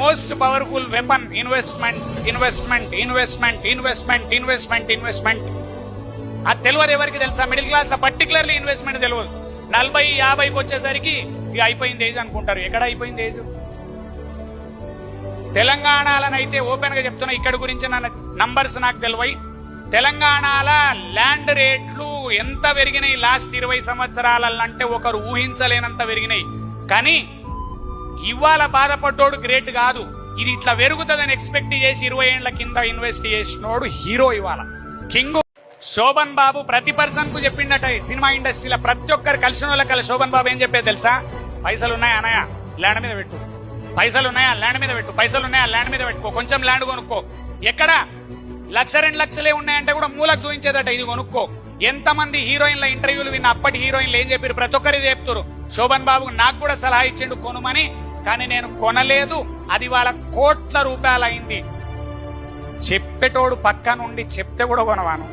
Most powerful weapon investment investment investment investment investment investment. అది తెలియదు ఎవరికి తెలుసా? మిడిల్ క్లాస్ లో పర్టికులర్లీ ఇన్వెస్ట్మెంట్ తెలియదు. 40-50కి వచ్చేసరికి ఇక అయిపోయింది ఏజ్ అనుకుంటారు. ఎక్కడ అయిపోయింది ఏజ్? తెలంగాణలోనైతే ఓపెన్ గా చెప్తున్నా, ఇక్కడ గురించి నంబర్స్ నాకు తెలివై. తెలంగాణలో ల్యాండ్ రేట్లు ఎంత పెరిగినాయి లాస్ట్ 20 సంవత్సరాలంటే ఒకరు ఊహించలేనంత పెరిగినాయి. కానీ ఇవాళ బాధపడ్డోడు గ్రేట్ కాదు, ఇది ఇట్లా పెరుగుతుందని ఎక్స్పెక్ట్ చేసి 20 ఏళ్ల కింద ఇన్వెస్ట్ చేసినోడు హీరో, ఇవాళ కింగ్. శోభన్ బాబు ప్రతి పర్సన్ కు చెప్పిండట సినిమా ఇండస్ట్రీలో, ప్రతి ఒక్కరు కలిసిన వాళ్ళకి శోభన్ బాబు ఏం చెప్పేది తెలుసా? పైసలు ఉన్నాయా అన్నయ్య ల్యాండ్ మీద పెట్టు, పైసలు ఉన్నాయా ల్యాండ్ మీద పెట్టు, పైసలు ఉన్నాయా ల్యాండ్ మీద పెట్టుకో, కొంచెం ల్యాండ్ కొనుక్కో. ఎక్కడ 1-2 లక్షలే ఉన్నాయంటే కూడా మూలకు చూపించేదట, ఇది కొనుక్కో. ఎంతమంది హీరోయిన్ల ఇంటర్వ్యూలు విన్న అప్పటి హీరోయిన్లు ఏం చెప్పారు? ప్రతి ఒక్కరికి చెప్తారు. శోభన్ బాబుకు నాకు కూడా సలహా ఇచ్చిండు కొనుమని, కానీ నేను కొనలేదు. అది వాళ్ళ కోట్ల రూపాయలు అయింది. చెప్పేటోడు పక్క నుండి చెప్తే కూడా కొనవాను.